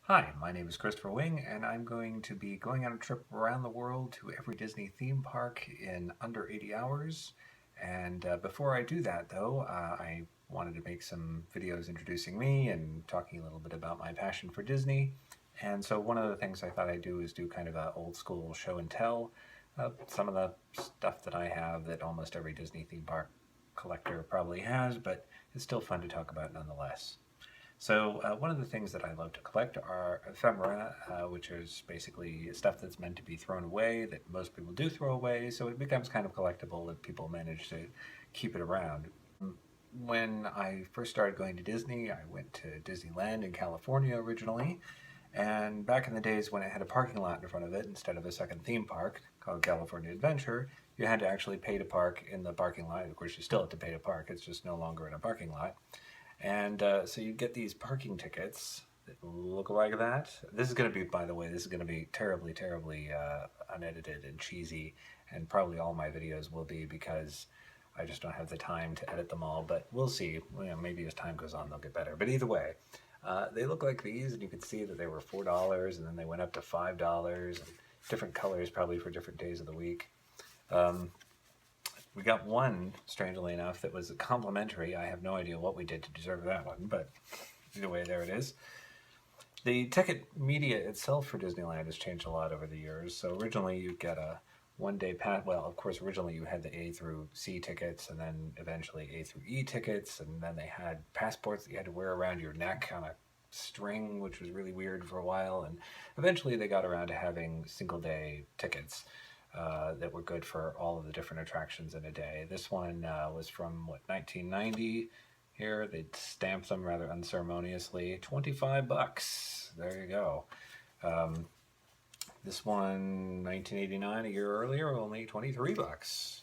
Hi, my name is Christopher Wing, and I'm going to be going on a trip around the world to every Disney theme park in under 80 hours. And before I do that, though, I wanted to make some videos introducing me and talking a little bit about my passion for Disney. And so one of the things I thought I'd do is do kind of a old school show and tell. Some of the stuff that I have that almost every Disney theme park collector probably has, but it's still fun to talk about nonetheless. So one of the things that I love to collect are ephemera, which is basically stuff that's meant to be thrown away that most people do throw away. So it becomes kind of collectible if people manage to keep it around. When I first started going to Disney, I went to Disneyland in California originally. And back in the days when it had a parking lot in front of it instead of a second theme park called California Adventure, you had to actually pay to park in the parking lot. Of course, you still have to pay to park, it's just no longer in a parking lot. And so you get these parking tickets that look like that. This is going to be, by the way, this is going to be terribly, terribly unedited and cheesy, and probably all my videos will be because I just don't have the time to edit them all. But we'll see. Maybe as time goes on, they'll get better. But either way, they look like these, and you can see that they were $4, and then they went up to $5, and different colors probably for different days of the week. We got one, strangely enough, that was complimentary. I have no idea what we did to deserve that one, but either way, there it is. The ticket media itself for Disneyland has changed a lot over the years. So originally you'd get a one-day pass. Well, of course, originally you had the A through C tickets, and then eventually A through E tickets, and then they had passports that you had to wear around your neck on a string, which was really weird for a while. And eventually they got around to having single-day tickets. That were good for all of the different attractions in a day. This one was from, 1990. Here, they stamped them rather unceremoniously. $25. There you go. This one, 1989, a year earlier, only $23.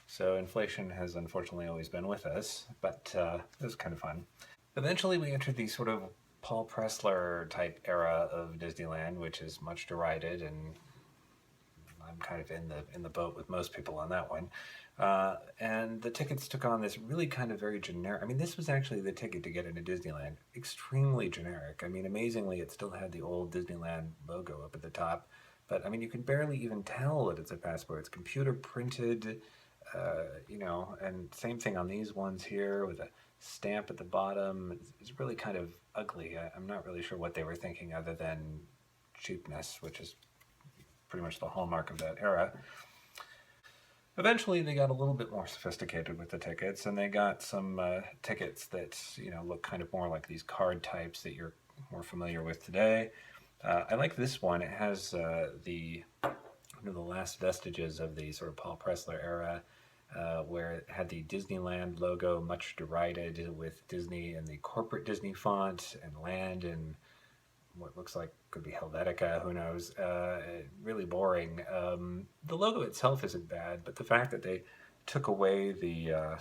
So inflation has unfortunately always been with us, but it was kind of fun. Eventually, we entered the sort of Paul Pressler type era of Disneyland, which is much derided, and I'm kind of in the boat with most people on that one. And the tickets took on this really kind of very generic. I mean, this was actually the ticket to get into Disneyland. Extremely generic. I mean, amazingly, it still had the old Disneyland logo up at the top. But I mean, you can barely even tell that it's a passport. It's computer printed, and same thing on these ones here with a stamp at the bottom. It's really kind of ugly. I'm not really sure what they were thinking other than cheapness, which is pretty much the hallmark of that era. Eventually, they got a little bit more sophisticated with the tickets, and they got some tickets that look kind of more like these card types that you're more familiar with today. I like this one. It has the one of the last vestiges of the sort of Paul Pressler era, where it had the Disneyland logo, much derided, with Disney and the corporate Disney font, and land in what looks like could be Helvetica, who knows. Really boring. The logo itself isn't bad, but the fact that they took away the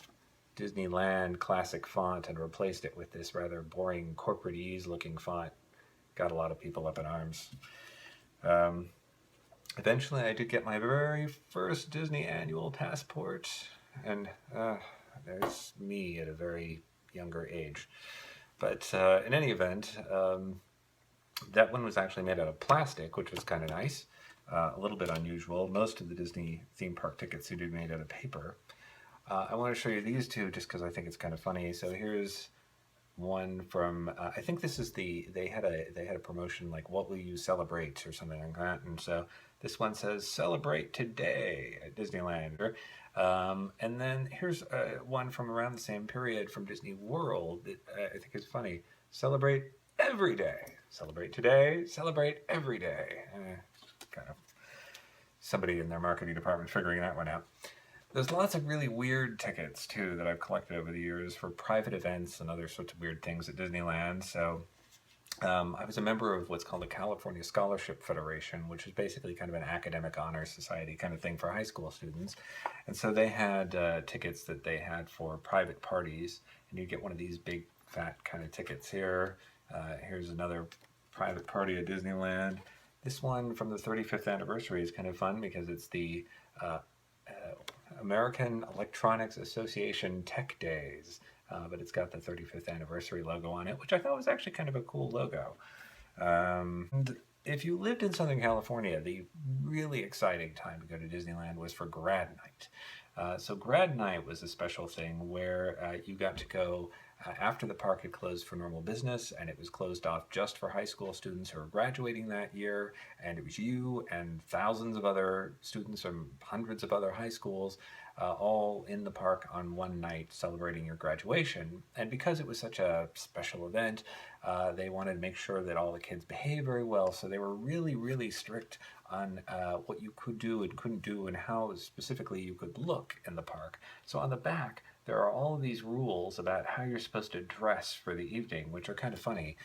Disneyland classic font and replaced it with this rather boring corporate-ese looking font got a lot of people up in arms. Eventually, I did get my very first Disney annual passport, and there's me at a very younger age. But in any event, that one was actually made out of plastic, which was kind of nice. A little bit unusual. Most of the Disney theme park tickets seem to be made out of paper. I want to show you these two just because I think it's kind of funny. So here's one from I think this is they had a promotion like "What will you celebrate?" or something like that, and so this one says "Celebrate today" at Disneyland. And then here's one from around the same period from Disney World that I think is funny. "Celebrate every day. Celebrate today. Celebrate every day." Kind of somebody in their marketing department figuring that one out. There's lots of really weird tickets, too, that I've collected over the years for private events and other sorts of weird things at Disneyland. So I was a member of what's called the California Scholarship Federation, which is basically kind of an academic honor society kind of thing for high school students. And so they had tickets that they had for private parties, and you get one of these big, fat kind of tickets here. Here's another private party at Disneyland. This one from the 35th anniversary is kind of fun because it's the American Electronics Association Tech Days, but it's got the 35th anniversary logo on it, which I thought was actually kind of a cool logo. And if you lived in Southern California, the really exciting time to go to Disneyland was for grad night. So grad night was a special thing where you got to go after the park had closed for normal business, and it was closed off just for high school students who were graduating that year, and it was you and thousands of other students from hundreds of other high schools all in the park on one night celebrating your graduation. And because it was such a special event, they wanted to make sure that all the kids behaved very well, so they were really, really strict on what you could do and couldn't do and how specifically you could look in the park. So on the back, there are all of these rules about how you're supposed to dress for the evening, which are kind of funny.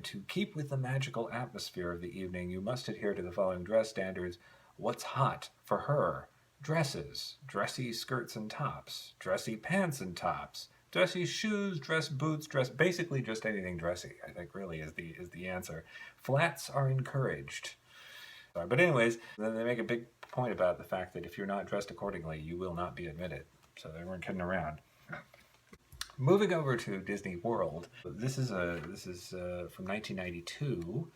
To keep with the magical atmosphere of the evening, you must adhere to the following dress standards. What's hot for her? Dresses, dressy skirts and tops, dressy pants and tops, dressy shoes, dress boots, basically just anything dressy, I think really is the answer. Flats are encouraged. But anyways, then they make a big point about the fact that if you're not dressed accordingly, you will not be admitted. So they weren't kidding around. Moving over to Disney World, this is from 1992,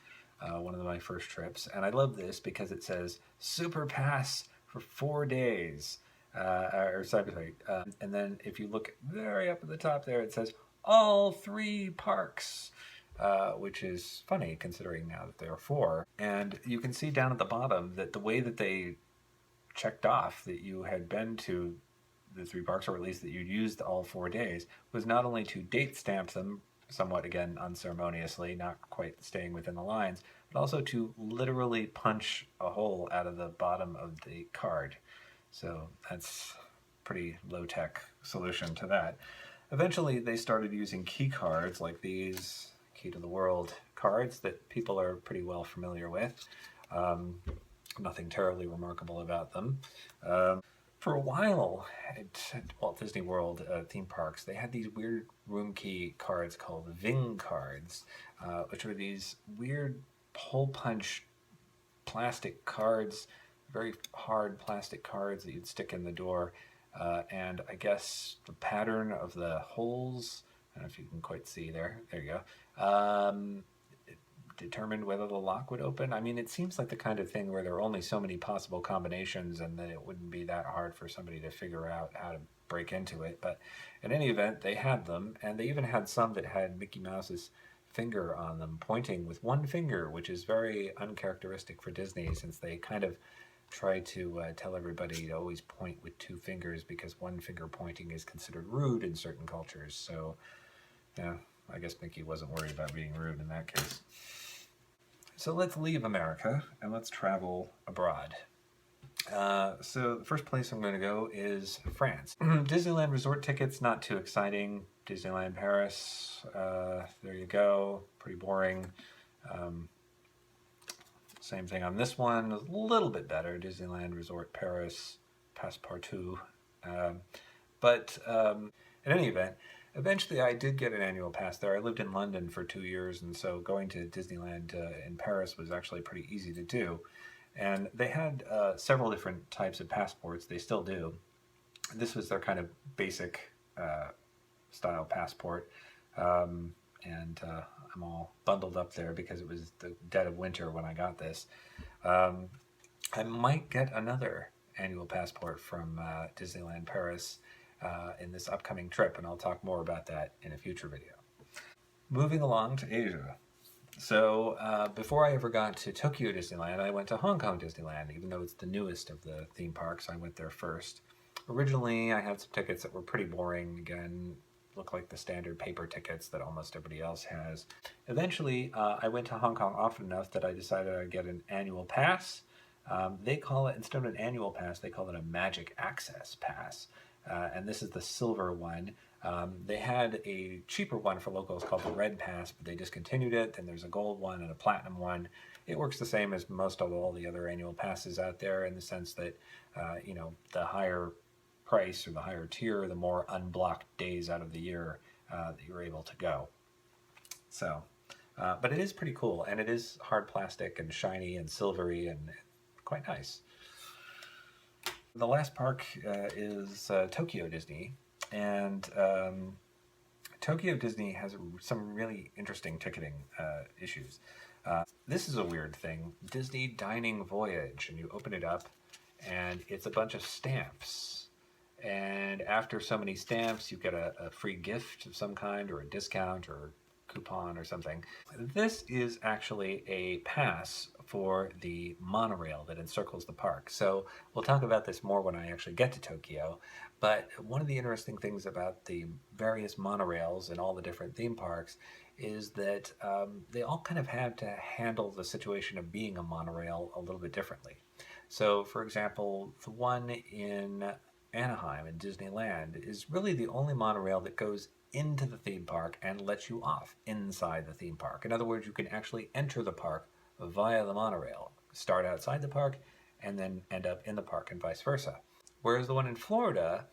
one of my first trips, and I love this because it says Super Pass for 4 days. And then if you look very up at the top there, it says all 3 parks, which is funny considering now that there are 4. And you can see down at the bottom that the way that they checked off that you had been to the 3 parks, or at least that you'd used all 4 days, was not only to date stamp them, somewhat again unceremoniously, not quite staying within the lines, but also to literally punch a hole out of the bottom of the card. So that's pretty low-tech solution to that. Eventually they started using key cards like these Key to the World cards that people are pretty well familiar with. Nothing terribly remarkable about them. For a while at Walt Disney World theme parks, they had these weird room key cards called Ving cards, which were these weird hole punch plastic cards, very hard plastic cards that you'd stick in the door. And I guess the pattern of the holes, I don't know if you can quite see there you go, determined whether the lock would open. I mean, it seems like the kind of thing where there are only so many possible combinations and that it wouldn't be that hard for somebody to figure out how to break into it. But in any event, they had them, and they even had some that had Mickey Mouse's finger on them, pointing with one finger, which is very uncharacteristic for Disney, since they kind of try to tell everybody to always point with 2 fingers because one finger pointing is considered rude in certain cultures. So, yeah, I guess Mickey wasn't worried about being rude in that case. So let's leave America and let's travel abroad. So the first place I'm going to go is France. Disneyland resort tickets, not too exciting. Disneyland Paris, there you go, pretty boring. Same thing on this one, a little bit better. Disneyland Resort Paris, Passepartout. But in any event, eventually I did get an annual pass there. I lived in London for 2 years, and so going to Disneyland in Paris was actually pretty easy to do. And they had several different types of passports. They still do. This was their kind of basic style passport. And I'm all bundled up there because it was the dead of winter when I got this. I might get another annual passport from Disneyland Paris in this upcoming trip, and I'll talk more about that in a future video. Moving along to Asia. So before I ever got to Tokyo Disneyland, I went to Hong Kong Disneyland. Even though it's the newest of the theme parks, I went there first. Originally, I had some tickets that were pretty boring. Again, look like the standard paper tickets that almost everybody else has. Eventually, I went to Hong Kong often enough that I decided I'd get an annual pass. They call it, instead of an annual pass, they call it a Magic Access Pass. And this is the silver one. They had a cheaper one for locals called the Red Pass, but they discontinued it. Then there's a gold one and a platinum one. It works the same as most of all the other annual passes out there, in the sense that, you know, the higher price or the higher tier, the more unblocked days out of the year that you're able to go. So, but it is pretty cool, and it is hard plastic and shiny and silvery and quite nice. The last park is Tokyo Disney, and Tokyo Disney has some really interesting ticketing issues. This is a weird thing. Disney Dining Voyage, and you open it up, and it's a bunch of stamps. And after so many stamps, you get a free gift of some kind, or a discount, or coupon, or something. This is actually a pass for the monorail that encircles the park. So we'll talk about this more when I actually get to Tokyo. But one of the interesting things about the various monorails in all the different theme parks is that they all kind of have to handle the situation of being a monorail a little bit differently. So, for example, the one in Anaheim in Disneyland is really the only monorail that goes into the theme park and lets you off inside the theme park. In other words, you can actually enter the park via the monorail, start outside the park, and then end up in the park and vice versa. Whereas the one in Florida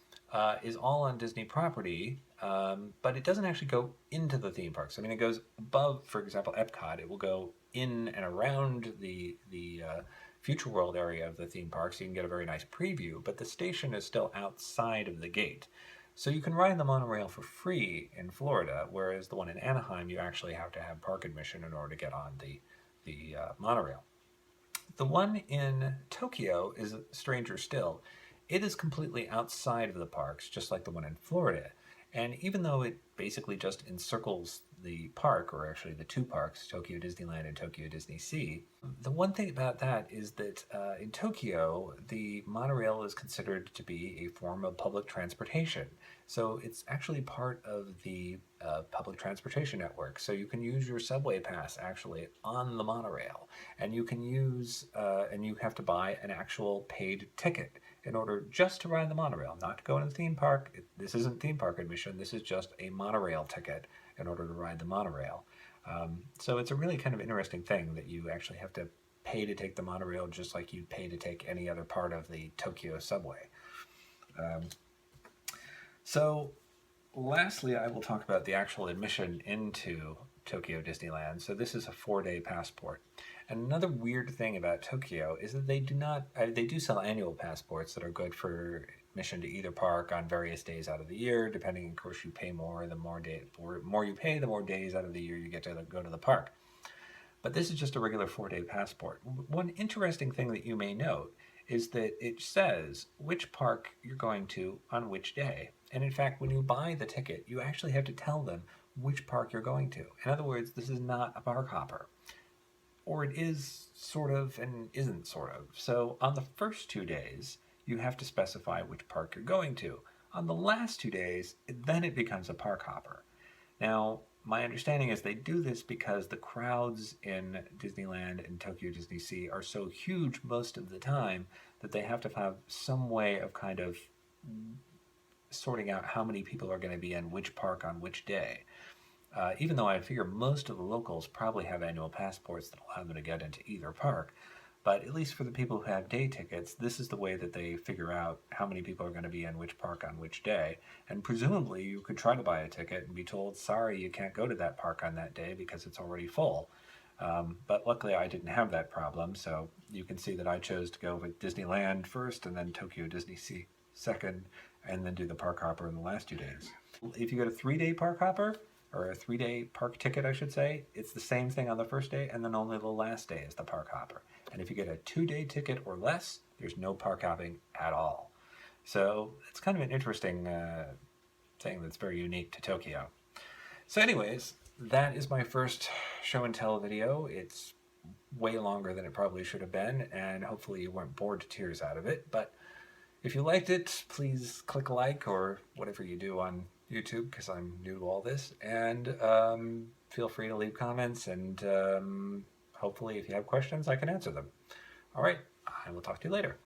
is all on Disney property, but it doesn't actually go into the theme parks. I mean, it goes above, for example, Epcot. It will go in and around the Future World area of the theme park, so you can get a very nice preview, but the station is still outside of the gate. So you can ride the monorail for free in Florida, whereas the one in Anaheim, you actually have to have park admission in order to get on the monorail. The one in Tokyo is stranger still. It is completely outside of the parks, just like the one in Florida. And even though it basically just encircles the park, or actually the two parks, Tokyo Disneyland and Tokyo Disney Sea, the one thing about that is that in Tokyo, the monorail is considered to be a form of public transportation. So it's actually part of the public transportation network. So you can use your subway pass actually on the monorail, and you can use, and you have to buy an actual paid ticket in order just to ride the monorail, not to go into the theme park. This isn't theme park admission, this is just a monorail ticket in order to ride the monorail. So it's a really kind of interesting thing that you actually have to pay to take the monorail just like you'd pay to take any other part of the Tokyo subway. So lastly, I will talk about the actual admission into Tokyo Disneyland. So this is a 4-day passport. And another weird thing about Tokyo is that they do sell annual passports that are good for admission to either park on various days out of the year. Depending, of course, you pay more, the more you pay, the more days out of the year you get to go to the park. But this is just a regular 4-day passport. One interesting thing that you may note is that it says which park you're going to on which day. And in fact, when you buy the ticket, you actually have to tell them which park you're going to. In other words, this is not a park hopper. Or it is sort of and isn't sort of. So on the first 2 days, you have to specify which park you're going to. On the last 2 days, then it becomes a park hopper. Now, my understanding is they do this because the crowds in Disneyland and Tokyo Disney Sea are so huge most of the time that they have to have some way of kind of sorting out how many people are going to be in which park on which day. Even though I figure most of the locals probably have annual passports that allow them to get into either park, but at least for the people who have day tickets, this is the way that they figure out how many people are going to be in which park on which day. And presumably you could try to buy a ticket and be told, sorry, you can't go to that park on that day because it's already full. But luckily I didn't have that problem, so you can see that I chose to go with Disneyland first and then Tokyo Disney Sea second, and then do the park hopper in the last 2 days. If you get a 3-day park hopper, or a 3-day park ticket, I should say, it's the same thing on the first day, and then only the last day is the park hopper. And if you get a 2-day ticket or less, there's no park hopping at all. So it's kind of an interesting thing that's very unique to Tokyo. So anyways, that is my first show and tell video. It's way longer than it probably should have been, and hopefully you weren't bored to tears out of it. But if you liked it, please click like or whatever you do on YouTube, because I'm new to all this, and feel free to leave comments, and hopefully if you have questions I can answer them. All right, I will talk to you later.